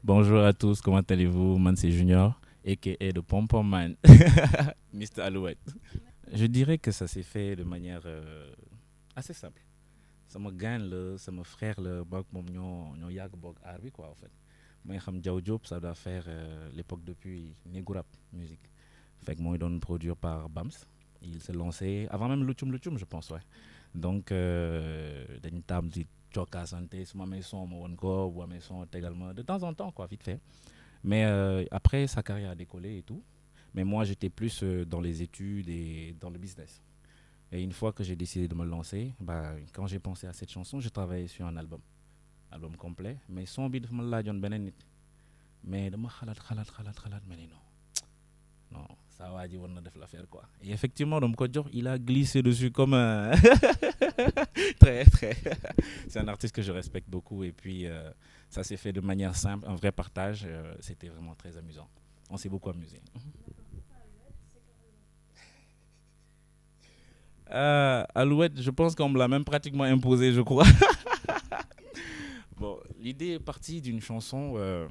Bonjour à tous, comment allez-vous? Man, c'est Junior, a.k.a. de Pompom Man, Mr. Alouette. Je dirais que ça s'est fait de manière assez simple. Ça me gagne, ça me frère, le bok, mon ñoo yag bok arbi quoi, en fait. Moi, xam Diaw Diop, ça doit faire l'époque depuis Negurap musique. Fait que moi, il donne produire par Bams. Il s'est lancé avant même Luchum Luchum, je pense, ouais. Donc, dañu tam di cokka santé, su ma amee son ma won ko, bu amee son également, de temps en temps, quoi, vite fait. Mais après, sa carrière a décollé et tout. Mais moi, j'étais plus dans les études et dans le business. Et une fois que j'ai décidé de me lancer, bah, quand j'ai pensé à cette chanson, j'ai travaillé sur un album complet. Mais son bi dafa ma laajoon beneen nit. Mais dama xalaat, mais non, ça va dire on a def l'affaire quoi. Et effectivement, donc Kodjor, il a glissé dessus comme un très très. C'est un artiste que je respecte beaucoup et puis ça s'est fait de manière simple, un vrai partage. C'était vraiment très amusant. On s'est beaucoup amusé. Alouette, je pense qu'on me l'a même pratiquement imposé, je crois. Bon, l'idée est partie d'une chanson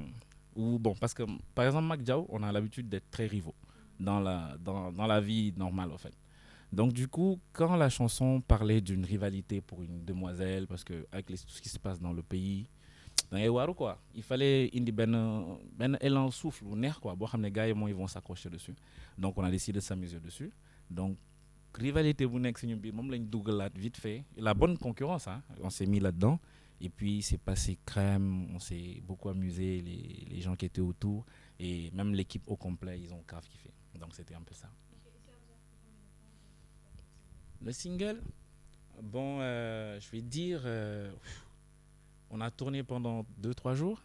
où, bon, parce que par exemple, Mac Diao, on a l'habitude d'être très rivaux dans la vie normale, en fait. Donc, du coup, quand la chanson parlait d'une rivalité pour une demoiselle, parce que avec tout ce qui se passe dans le pays, dans les Waru, quoi, il fallait indi ben élan souffle ou nerf, quoi. Bon, les gars, ils vont s'accrocher dessus. Donc, on a décidé de s'amuser dessus. Donc, rivalité bu nekk suñu biir moom lañ dugalaat vite fait la bonne concurrence hein, on s'est mis là-dedans et puis c'est passé crème, on s'est beaucoup amusé, les gens qui étaient autour et même l'équipe au complet ils ont grave kiffé, donc c'était un peu ça. Le single, bon je vais dire on a tourné pendant 2 3 jours.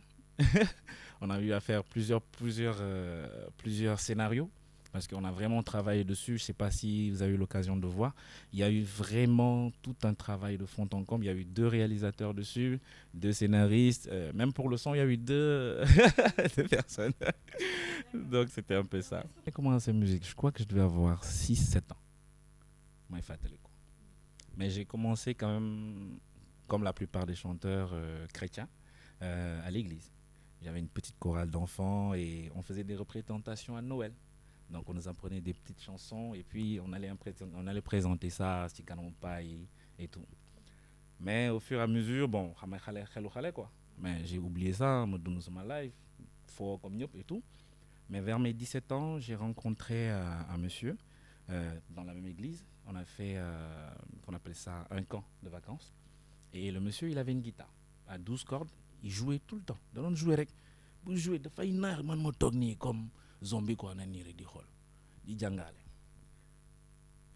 On a eu à faire plusieurs scénarios parce qu'on a vraiment travaillé dessus. Je ne sais pas si vous avez eu l'occasion de voir. Il y a eu vraiment tout un travail de fond en comble. Il y a eu 2 réalisateurs dessus, 2 scénaristes. Même pour le son, il y a eu deux, deux personnes. Donc c'était un peu ça. J'ai commencé la musique, je crois que je devais avoir 6 7 ans. Moi, il fallait quoi. Mais j'ai commencé quand même, comme la plupart des chanteurs chrétiens, à l'église. J'avais une petite chorale d'enfants et on faisait des représentations à Noël. Donc on nous apprenait des petites chansons et puis on allait présenter ça à Stikano Pai et tout. Mais au fur et à mesure, bon, quoi. Mais j'ai oublié ça, me donne ma life, fort comme et tout. Mais vers mes 17 ans, j'ai rencontré un monsieur dans la même église. On a fait, on appelle ça un camp de vacances. Et le monsieur, il avait une guitare à 12 cordes. Il jouait tout le temps. Il jouait rek. Il jouait, dafay naax man ma toog nii comme zombie quoi, na nii rek di xool di jàngale.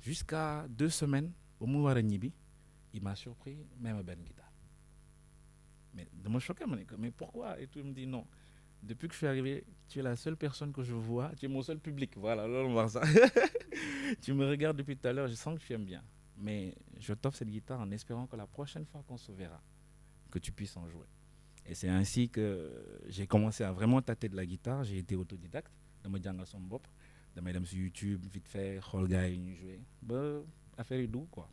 Jusqu'à 2 semaines, au mu war a ñibbi, il m'a surpris, même ben guitare. Mais de me choquer, mais pourquoi? Et tout, il me dit non. Depuis que je suis arrivé, tu es la seule personne que je vois, tu es mon seul public. Voilà, là on va voir ça. Tu me regardes depuis tout à l'heure, je sens que tu aimes bien. Mais je t'offre cette guitare en espérant que la prochaine fois qu'on se verra, que tu puisses en jouer. Et c'est ainsi que j'ai commencé à vraiment tâter de la guitare. J'ai été autodidacte. Dama jàngal sama bopp. Damay dem sur YouTube, vite fait, xool gars yi ñuy jouer. Ba affaire yi dugg quoi.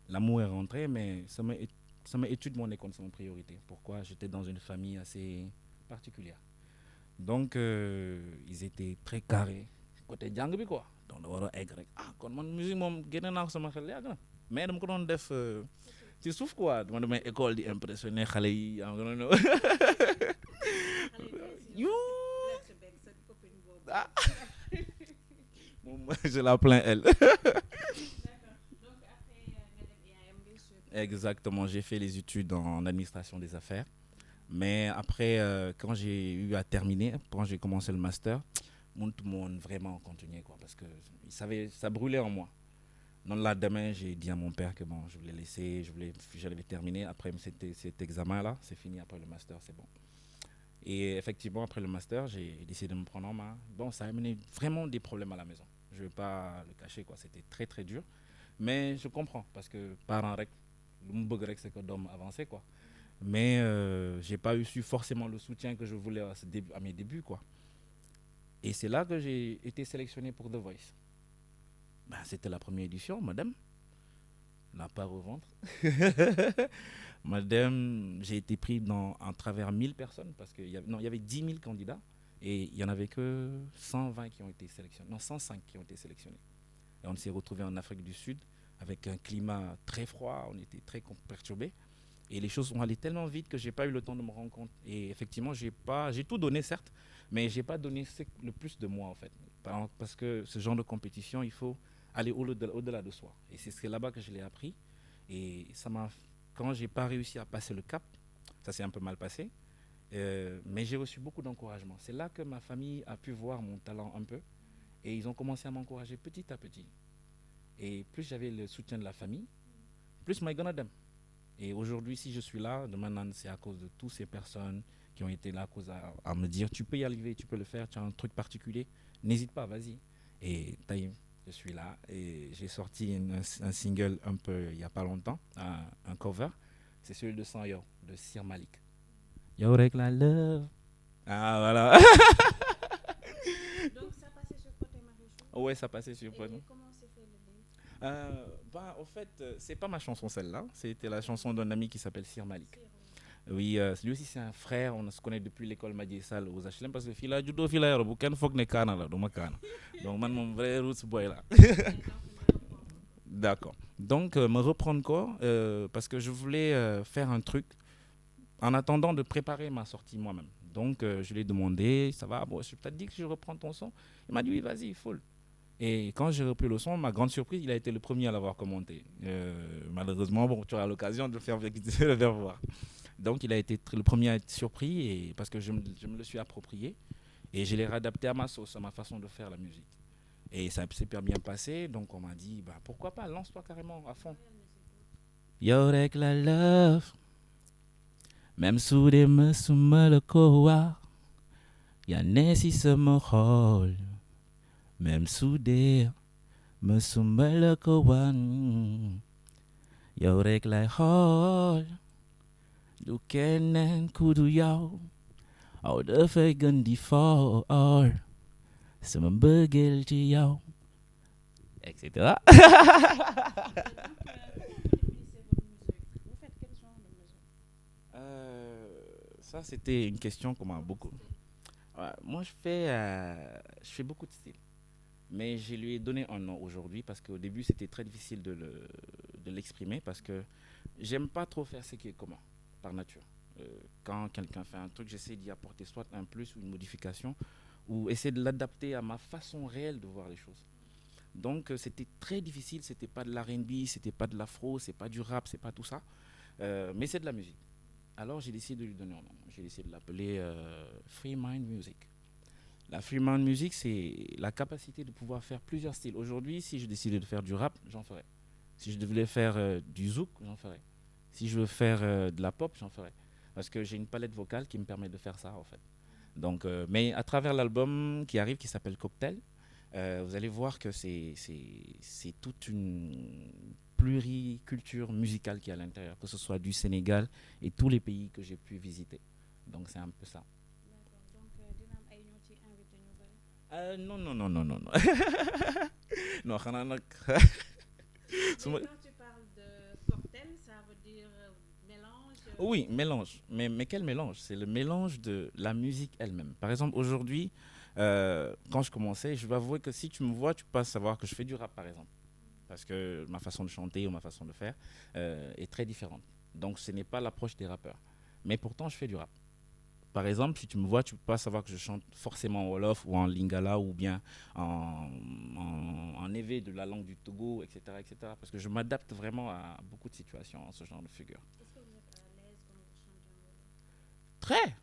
L'amour est rentré, mais ça m'a étude mon école, c'est mon priorité. Pourquoi? J'étais dans une famille assez particulière. Donc, ils étaient très carrés. Côté jàng bi quoi. Donc, da war a egg rek. Ah, kon man musique moom génne naa ko sama xel yàgg na. Mais dama ko doon def ci suuf quoi. Dama demee école di impressionner xale yi. I'm gonna know. You. Ah. Moom, je la plains elle. Exactement, j'ai fait les études en administration des affaires. Mais après, quand j'ai eu à terminer, quand j'ai commencé le master, tout le monde vraiment continué quoi, parce que ça brûlait en moi. Non, là, demain, j'ai dit à mon père que bon, je voulais laisser, j'allais terminer. Après cet examen-là, c'est fini. Après le master, c'est bon. Et effectivement, après le master, j'ai décidé de me prendre en main. Bon, ça a amené vraiment des problèmes à la maison. Je ne vais pas le cacher, quoi. C'était très, très dur. Mais je comprends, parce que parents, c'est que d'homme avancé, quoi. Mais j'ai pas eu forcément le soutien que je voulais à mes débuts, quoi. Et c'est là que j'ai été sélectionné pour The Voice. Ben, c'était la première édition, madame. n'a pas au ventre. Madame, j'ai été pris en travers 1000 personnes parce qu'il y avait, non, il y avait 10 000 candidats et il n'y en avait que 120 qui ont été sélectionnés, non 105 qui ont été sélectionnés. Et on s'est retrouvés en Afrique du Sud avec un climat très froid, on était très perturbés. Et les choses sont allées tellement vite que j'ai pas eu le temps de me rendre compte. Et effectivement, j'ai tout donné certes, mais j'ai pas donné le plus de moi en fait. Parce que ce genre de compétition, il faut aller au-delà de soi. Et c'est là-bas que je l'ai appris. Et quand j'ai pas réussi à passer le cap, ça s'est un peu mal passé. Mais j'ai reçu beaucoup d'encouragement. C'est là que ma famille a pu voir mon talent un peu. Et ils ont commencé à m'encourager petit à petit. Et plus j'avais le soutien de la famille, plus my gonna them. Et aujourd'hui, si je suis là, demain, c'est à cause de toutes ces personnes qui ont été là à me dire tu peux y arriver, tu peux le faire, tu as un truc particulier, n'hésite pas, vas-y. Et je suis là et j'ai sorti un single un peu il n'y a pas longtemps, un cover. C'est celui de 100 Yo, de Sir Malik. Yo, rek la love. Ah, voilà. Donc ça passait sur Poté Marichou. Ouais, ça passait sur Poté. Et comment s'est fait le link? En fait, c'est pas ma chanson celle-là. C'était la chanson d'un ami qui s'appelle Sir Malik. Siro. Oui, lui aussi c'est un frère. On se connaît depuis l'école Madié Sall aux HLM parce que fila judo fila yoro bu ken fok ne kana la duma kana. Donc man mon vrai roots boy là. Et donc on va reprendre. D'accord. Donc me reprendre quoi parce que je voulais faire un truc en attendant de préparer ma sortie moi-même. Donc je lui ai demandé, ça va, bon, je peut-être dit que je reprends ton son. Il m'a dit oui, vas-y, full. Et quand j'ai repris le son, ma grande surprise, il a été le premier à l'avoir commenté. Malheureusement, bon, tu auras l'occasion de le faire voir. Donc, il a été le premier à être surpris parce que je me le suis approprié et je l'ai réadapté à ma sauce, à ma façon de faire la musique. Et ça s'est super bien passé, donc on m'a dit, bah, pourquoi pas, lance-toi carrément à fond. Yo, rek la love, même sous des me sous le koa, y'a Nessi se me rôle, même sous des me sous le koa, yo, rek la hall, du kenen kudu yao. Aw dafay gën di for sama mbëggeel ci yow et cetera. Vous faites quel genre de musique? Ça c'était une question qu'on m'a beaucoup. Ouais, moi je fais beaucoup de styles, mais je lui ai donné un nom aujourd'hui parce qu'au début c'était très difficile de l'exprimer parce que j'aime pas trop faire ce qui est commun par nature. Quand quelqu'un fait un truc, j'essaie d'y apporter soit un plus ou une modification ou essayer de l'adapter à ma façon réelle de voir les choses. Donc c'était très difficile, c'était pas de l'R&B, c'était pas de l'afro, c'est pas du rap, c'est pas tout ça, mais c'est de la musique. Alors j'ai décidé de lui donner un nom. J'ai décidé de l'appeler Free Mind Music. La Free Mind Music, c'est la capacité de pouvoir faire plusieurs styles. Aujourd'hui, si je décidais de faire du rap, j'en ferais. Si je devais faire du zouk, j'en ferais. Si je veux faire de la pop, j'en ferais. Parce que j'ai une palette vocale qui me permet de faire ça, en fait. Donc, mais à travers l'album qui arrive, qui s'appelle Cocktail, vous allez voir que c'est toute une pluriculture musicale qui est à l'intérieur, que ce soit du Sénégal et tous les pays que j'ai pu visiter. Donc c'est un peu ça. D'accord. Donc dina am ay ñoo ci invité ñu bari. Non, non, non, non, non, non. Non, xanaa nag. su ma- Mais quand tu parles de cocktail, ça veut dire mélange. Oui, mélange. Mais quel mélange? C'est le mélange de la musique elle-même. Par exemple, aujourd'hui, quand je commençais, je vais avouer que si tu me vois, tu peux pas savoir que je fais du rap, par exemple. Parce que ma façon de chanter ou ma façon de faire est très différente. Donc ce n'est pas l'approche des rappeurs. Mais pourtant, je fais du rap. Par exemple, si tu me vois, tu ne peux pas savoir que je chante forcément en Wolof ou en Lingala ou bien en évé de la langue du Togo, etc., etc. Parce que je m'adapte vraiment à beaucoup de situations, en ce genre de figure. Est-ce que vous êtes à l'aise quand vous chantez en wolof? Très,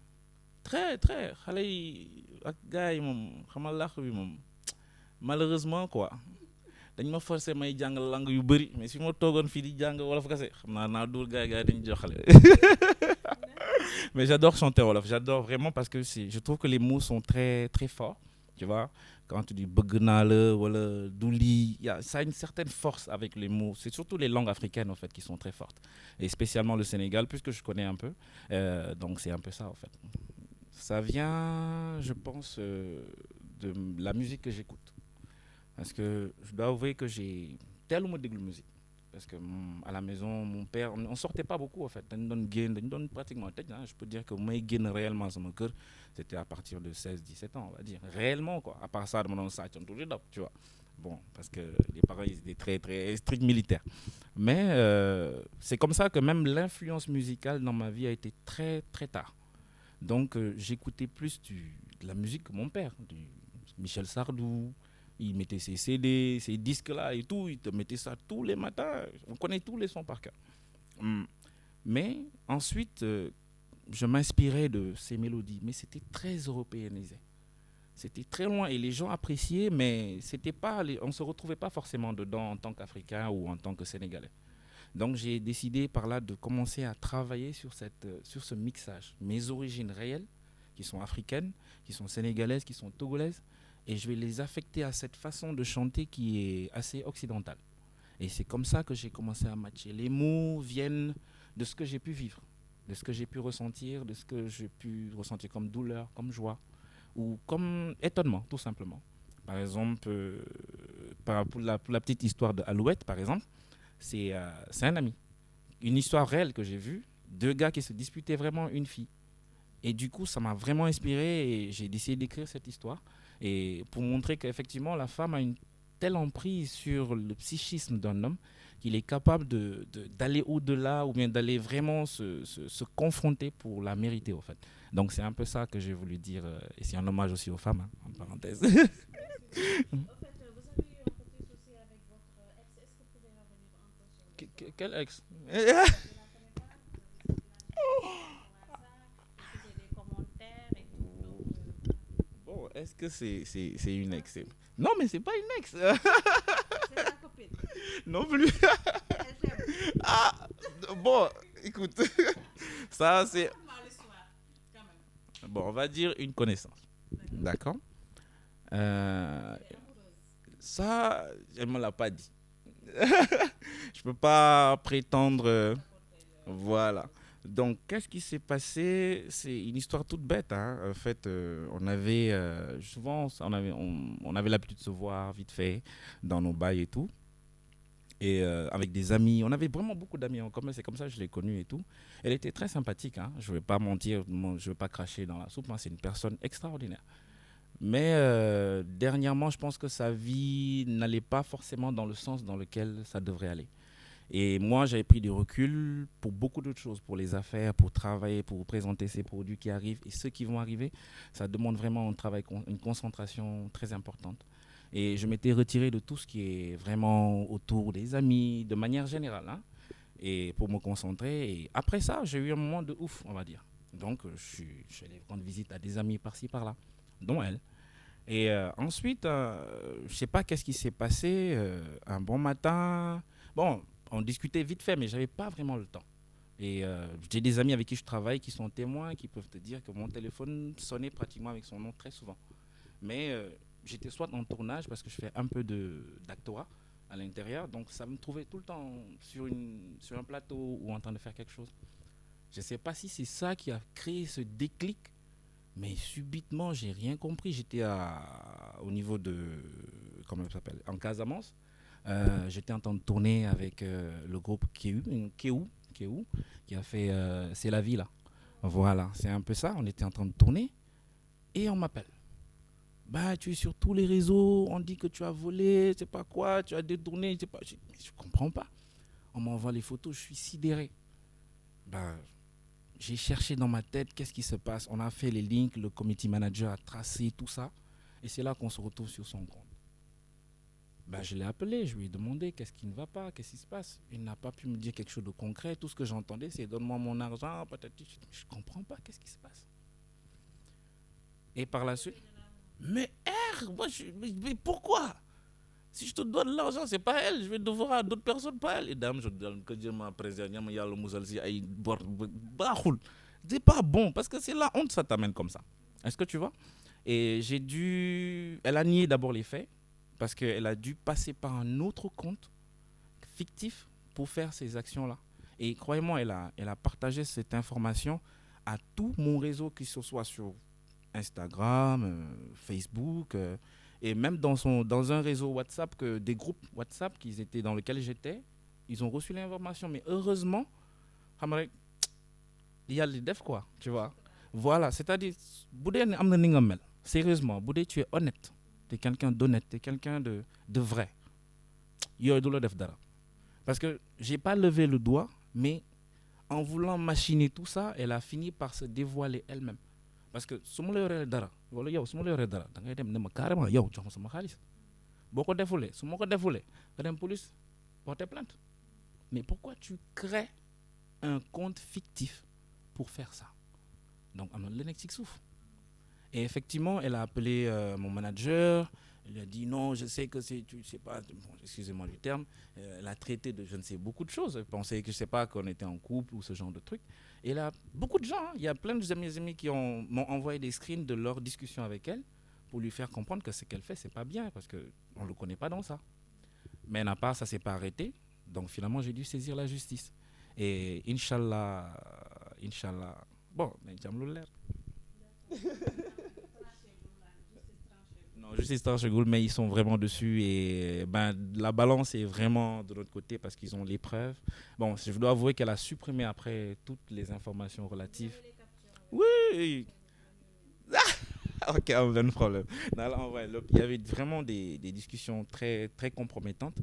très, très. Xale yi ak gars yi moom xamal làkk bi moom malheureusement quoi dañ ma forcé may jàng langue yu bëri mais si ma toogoon fii di jàng wolof kese xam naa dóor gars yi dañ joxale. Mais j'adore chanter wolof, j'adore vraiment parce que je trouve que les mots sont très très forts, tu vois. Quand tu dis bëgg naa la wala du lii, ça a une certaine force avec les mots. C'est surtout les langues africaines en fait qui sont très fortes et spécialement le Sénégal puisque je connais un peu. Donc c'est un peu ça en fait. Ça vient, je pense, de la musique que j'écoute. Parce que je dois avouer que j'ai tellement de musique. Parce que à la maison, mon père, on ne sortait pas beaucoup en fait. On donne pratiquement tête. Hein. Je peux dire que moi, je réellement sur mon cœur, c'était à partir de 16-17 ans, on va dire. Réellement, quoi. À part ça, on s'est toujours d'op, tu vois. Bon, parce que les parents, ils étaient très, très stricts militaires. Mais c'est comme ça que même l'influence musicale dans ma vie a été très, très tard. Donc, j'écoutais plus de la musique que mon père, du Michel Sardou. Il mettait ses CD, ses disques-là et tout. Il te mettait ça tous les matins. On connaît tous les sons par cœur. Mais ensuite, je m'inspirais de ces mélodies. Mais c'était très européanisé. C'était très loin et les gens appréciaient, mais c'était pas, on ne se retrouvait pas forcément dedans en tant qu'Africain ou en tant que Sénégalais. Donc j'ai décidé par là de commencer à travailler sur ce mixage. Mes origines réelles, qui sont africaines, qui sont sénégalaises, qui sont togolaises, et je vais les affecter à cette façon de chanter qui est assez occidentale. Et c'est comme ça que j'ai commencé à matcher. Les mots viennent de ce que j'ai pu vivre, de ce que j'ai pu ressentir, de ce que j'ai pu ressentir comme douleur, comme joie, ou comme étonnement, tout simplement. Par exemple, pour la petite histoire de Alouette, par exemple, c'est un ami. Une histoire réelle que j'ai vue, deux gars qui se disputaient vraiment une fille. Et du coup, ça m'a vraiment inspiré et j'ai décidé d'écrire cette histoire. Et pour montrer qu'effectivement, la femme a une telle emprise sur le psychisme d'un homme qu'il est capable d'aller au-delà ou bien d'aller vraiment se confronter pour la mériter, en fait. Donc, c'est un peu ça que j'ai voulu dire. Et c'est un hommage aussi aux femmes, hein, en parenthèse. En fait, vous avez eu un petit souci avec votre ex. Est-ce que vous pouvez revenir un peu sur l'histoire? Quel ex? Je la connais pas. Vous avez sorti la chanson par rapport à ça. Il faisait des commentaires et tout. Donc, Bon, est-ce que c'est une ex? Non, mais c'est pas une ex. c'est sa copine. Non plus. Elle t'aime. Ah, bon, écoute, ça c'est... Raconte-moi l'histoire, quand même. Bon, on va dire une connaissance. D'accord. Euh, Elle est amoureuse. Ça, elle me l'a pas dit. Je peux pas prétendre. Voilà. Donc, qu'est-ce qui s'est passé? C'est une histoire toute bête, hein. En fait, on avait souvent, on avait l'habitude de se voir vite fait dans nos bails et tout. Et avec des amis, on avait vraiment beaucoup d'amis en commun. C'est comme ça que je l'ai connue et tout. Elle était très sympathique, hein. Je ne vais pas mentir, je ne vais pas cracher dans la soupe, hein. C'est une personne extraordinaire. Mais dernièrement, je pense que sa vie n'allait pas forcément dans le sens dans lequel ça devrait aller. Et moi, j'avais pris du recul pour beaucoup d'autres choses, pour les affaires, pour travailler, pour présenter ces produits qui arrivent et ceux qui vont arriver. Ça demande vraiment un travail, une concentration très importante. Et je m'étais retiré de tout ce qui est vraiment autour des amis, de manière générale, hein, et pour me concentrer. Et après ça, j'ai eu un moment de ouf, on va dire. Donc, je suis allé rendre visite à des amis par-ci, par-là, dont elle. Et ensuite, je sais pas qu'est-ce qui s'est passé. Un bon matin, bon, on discutait vite fait, mais j'avais pas vraiment le temps. Et j'ai des amis avec qui je travaille qui sont témoins, qui peuvent te dire que mon téléphone sonnait pratiquement avec son nom très souvent. Mais j'étais soit en tournage parce que je fais un peu d'actorat à l'intérieur, donc ça me trouvait tout le temps sur un plateau ou en train de faire quelque chose. Je ne sais pas si c'est ça qui a créé ce déclic, mais subitement, j'ai rien compris. J'étais au niveau de, comment ça s'appelle, en Casamance. J'étais en train de tourner avec le groupe Kéou, qui a fait C'est la vie là. Voilà, c'est un peu ça. On était en train de tourner et on m'appelle. Bah, tu es sur tous les réseaux, on dit que tu as volé, c'est pas quoi, tu as détourné, c'est pas. Je comprends pas. On m'envoie les photos, je suis sidéré. Bah, j'ai cherché dans ma tête qu'est-ce qui se passe. On a fait les links, le committee manager a tracé tout ça. Et c'est là qu'on se retrouve sur son compte. Ben, je l'ai appelé, je lui ai demandé qu'est-ce qui ne va pas, qu'est-ce qui se passe. Il n'a pas pu me dire quelque chose de concret. Tout ce que j'entendais, c'est donne-moi mon argent, patati. Je ne comprends pas qu'est-ce qui se passe. Et par la suite, mais moi, mais pourquoi? Si je te donne l'argent, c'est pas elle, je vais devoir à d'autres personnes, pas elle. Et dame, je donne que Dieu m'a préservé, il y a le moussalsi, c'est pas bon, parce que c'est la honte, ça t'amène comme ça. Est-ce que tu vois? Et elle a nié d'abord les faits, parce qu'elle a dû passer par un autre compte fictif pour faire ces actions-là. Et croyez-moi, elle a partagé cette information à tout mon réseau, que ce soit sur Instagram, Facebook, et même dans un réseau WhatsApp, des groupes WhatsApp dans lesquels j'étais. Ils ont reçu l'information, mais heureusement, xam nga rek, yàlla di def quoi, tu vois. Voilà, c'est-à-dire, bu dee ne am na ni nga mel, sérieusement, bu dee tu es honnête, tu es quelqu'un d'honnête, tu es quelqu'un de vrai, yooyu du la def dara. Parce que j'ai pas levé le doigt, mais en voulant machiner tout ça, elle a fini par se dévoiler elle-même. Parce que su ma la yoree dara wala yow su ma la yoree dara da ngay dem ne ma carrément yow jox ma sama xaalis boo ko defulee su ma ko defulee nga dem police porter plainte. Mais pourquoi tu crées un compte fictif pour faire ça? Donc am na lu nekk ci suuf. Et effectivement, elle a appelé mon manager. Elle lui a dit non, je sais que tu sais pas, bon, excusez-moi du terme, elle a traité de je ne sais beaucoup de choses. Elle pensait que je sais pas qu'on était en couple ou ce genre de truc. Et là, beaucoup de gens, hein, il y a plein de mes amis qui m'ont envoyé des screens de leur discussion avec elle pour lui faire comprendre que ce qu'elle fait, c'est pas bien parce que on le connaît pas dans ça. Mais n'a pas, ça s'est pas arrêté. Donc finalement, j'ai dû saisir la justice. Et Inch'Allah, Inch'Allah, bon, mais j'aime l'air. Non, juste Gould, mais ils sont vraiment dessus et ben, la balance est vraiment de notre côté parce qu'ils ont les preuves. Bon, je dois avouer qu'elle a supprimé après toutes les informations relatives. Oui. Ok, pas de problème. Non, là, ouais, il y avait vraiment des discussions très, très compromettantes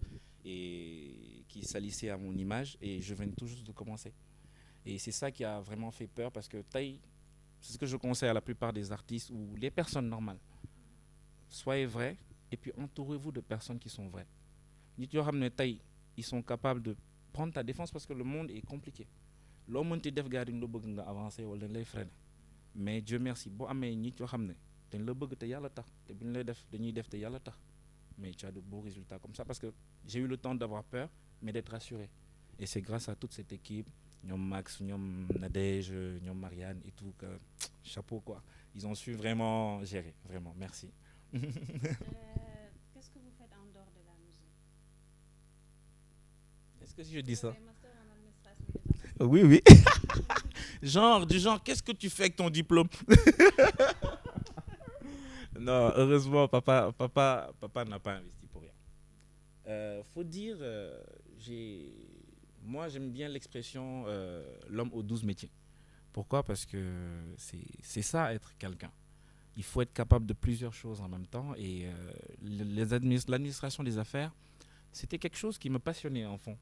et qui salissaient à mon image et je viens tout juste de commencer. Et c'est ça qui a vraiment fait peur parce que c'est ce que je conseille à la plupart des artistes ou les personnes normales. Soyez vrai et puis entourez-vous de personnes qui sont vraies. Nit yoo xam ne tey ils sont capables de prendre ta défense parce que le monde est compliqué. Loo mënti def gars dañ la bëgg nga avancer wala dañ lay freiner mais Dieu merci boo amee nit yoo xam ne dañ la bëgg te yàlla tax te bu ñu lay def dañuy def te yàlla tax mais tu as de beaux résultats comme ça parce que j'ai eu le temps d'avoir peur mais d'être rassuré. Et c'est grâce à toute cette équipe, ñoom Max, ñoom Nadège, ñoom Marianne et tout, que chapeau quoi. Ils ont su vraiment gérer, vraiment, merci. Qu'est-ce que vous faites en dehors de la musique? Est-ce que si je dis ça? Vous avez master en administration des affaires. Oui, oui. Du genre, qu'est-ce que tu fais avec ton diplôme? Non, heureusement, papa n'a pas investi pour rien. Faut dire, moi j'aime bien l'expression l'homme aux 12 métiers. Pourquoi? Parce que c'est ça être quelqu'un. Il faut être capable de plusieurs choses en même temps et l'administration des affaires, c'était quelque chose qui me passionnait en fond.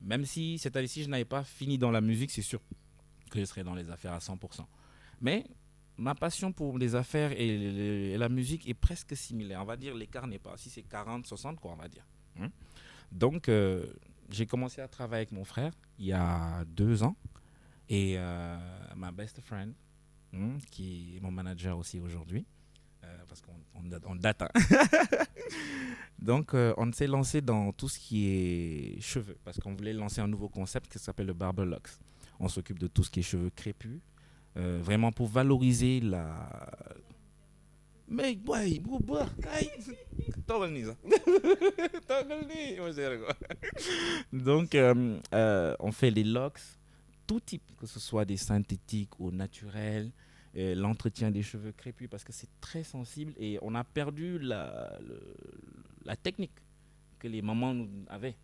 Même si, c'est-à-dire si je n'avais pas fini dans la musique, c'est sûr que je serais dans les affaires à 100%. Mais ma passion pour les affaires et la musique est presque similaire. On va dire l'écart n'est pas, si c'est 40-60 quoi, on va dire. Donc, j'ai commencé à travailler avec mon frère il y a 2 ans et ma best friend, qui est mon manager aussi aujourd'hui, parce qu'on date. Hein. Donc, on s'est lancé dans tout ce qui est cheveux, parce qu'on voulait lancer un nouveau concept qui s'appelle le Barber Locks. On s'occupe de tout ce qui est cheveux crépus, vraiment pour valoriser la... Mais, boy, donc, on fait les locks, tout type, que ce soit des synthétiques ou naturels, l'entretien des cheveux crépus parce que c'est très sensible et on a perdu la technique que les mamans avaient.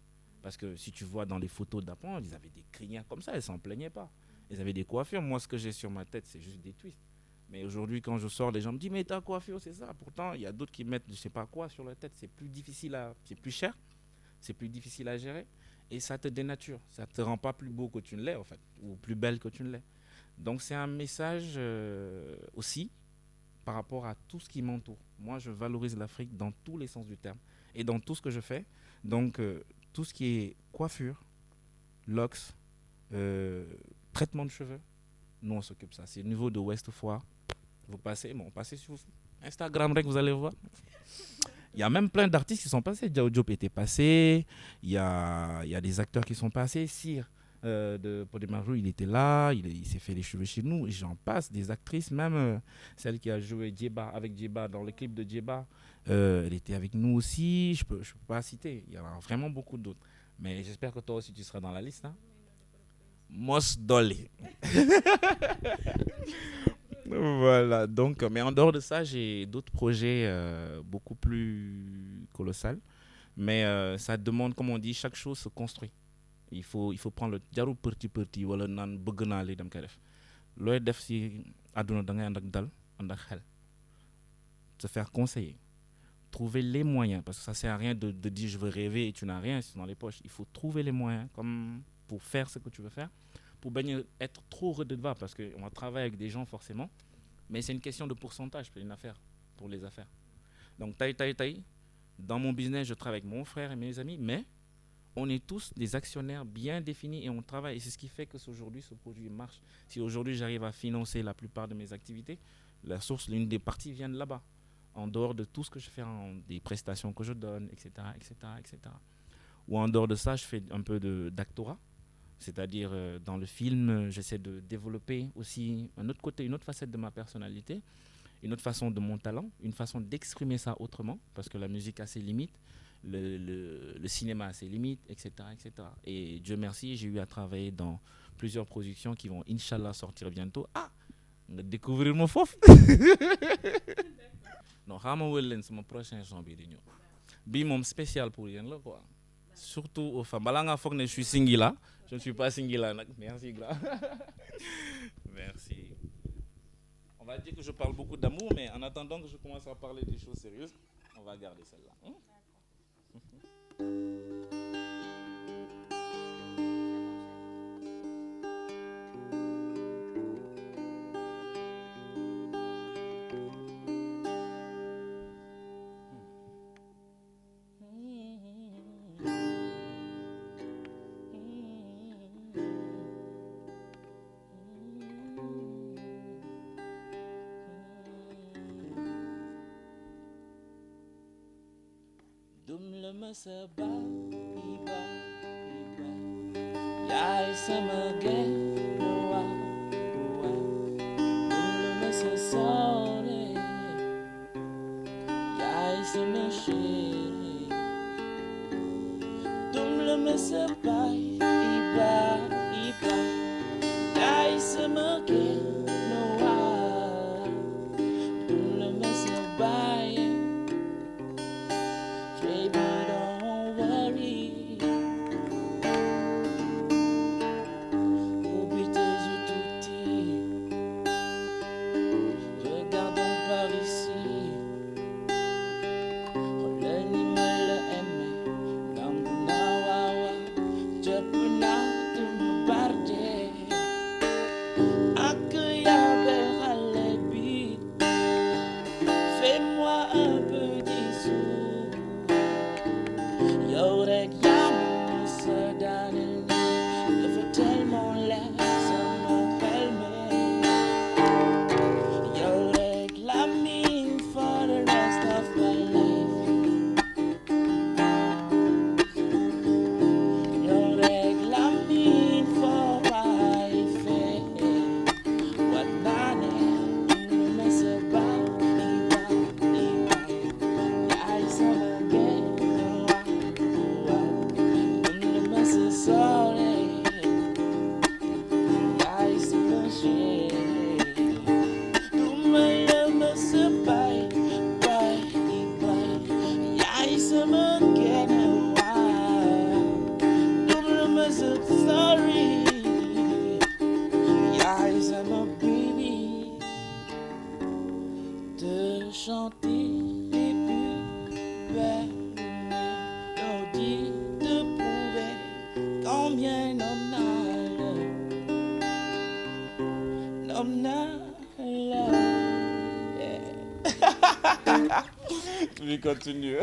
Parce que si tu vois dans les photos d'avant, ils avaient des crinières comme ça, elles s'en plaignaient pas. Ils avaient des coiffures. Moi, ce que j'ai sur ma tête, c'est juste des twists. Mais aujourd'hui, quand je sors, les gens me disent mais ta coiffure, c'est ça. Pourtant, il y a d'autres qui mettent je sais pas quoi sur la tête. C'est plus difficile c'est plus cher, c'est plus difficile à gérer et ça te dénature. Ça te rend pas plus beau que tu ne l'es en fait, ou plus belle que tu ne l'es. Donc c'est un message aussi par rapport à tout ce qui m'entoure. Moi, je valorise l'Afrique dans tous les sens du terme et dans tout ce que je fais. Donc tout ce qui est coiffure, locks, traitement de cheveux, nous on s'occupe de ça. C'est au niveau de Ouest Foire. Vous passez sur Instagram, vous allez voir. Il y a même plein d'artistes qui sont passés. Diao Diop était passé. Il y a des acteurs qui sont passés. Sire de Podemarou, il était là. Il s'est fait les cheveux chez nous. Et j'en passe. Des actrices, même celle qui a joué avec Djeba dans le clip de Djeba. Elle était avec nous aussi. Je peux pas citer. Il y en a vraiment beaucoup d'autres. Mais j'espère que toi aussi tu seras dans la liste. Hein? Mos Dolly. Voilà, donc, mais en dehors de ça, j'ai d'autres projets beaucoup plus colossaux. Mais ça demande, comme on dit, chaque chose se construit. Il faut prendre le jarul petit wala naan bëgg naa lii dem koy def looy def si àdduna da ngay ànd ak dal ànd ak xel se faire conseiller trouver les moyens parce que ça sert à rien de dire je veux rêver et tu n'as rien dans les poches. Il faut trouver les moyens comme pour faire ce que tu veux faire pour bañ a être trop redevable parce qu'on va travailler avec des gens forcément mais c'est une question de pourcentage pour une affaire pour les affaires donc dans mon business je travaille avec mon frère et mes amis mais on est tous des actionnaires bien définis et on travaille. Et c'est ce qui fait que aujourd'hui, ce produit marche. Si aujourd'hui, j'arrive à financer la plupart de mes activités, la source, l'une des parties vient de là-bas. En dehors de tout ce que je fais, des prestations que je donne, etc., etc., etc. Ou en dehors de ça, je fais un peu d'actorat. C'est-à-dire, dans le film, j'essaie de développer aussi un autre côté, une autre facette de ma personnalité, une autre façon de mon talent, une façon d'exprimer ça autrement, parce que la musique a ses limites. Le cinéma a ses limites, etc., etc. Et Dieu merci, j'ai eu à travailler dans plusieurs productions qui vont, Inch'Allah, sortir bientôt. Ah, on va découvrir mon fof. Non, c'est mon prochain son. Bim, spécial pour rien, là, quoi. Surtout aux femmes. Balanga faut que je suis singular. Je ne suis pas singular. Merci, grand. Merci. On va dire que je parle beaucoup d'amour, mais en attendant que je commence à parler des choses sérieuses, on va garder celle-là. Iba, yaay sama genn sa soole yaay sama chéri dum la ma sa baay Iba yaay sama genn dum la ma sa baay Chanter les plus belles mélodies, de prouver combien yeah. Tu continue.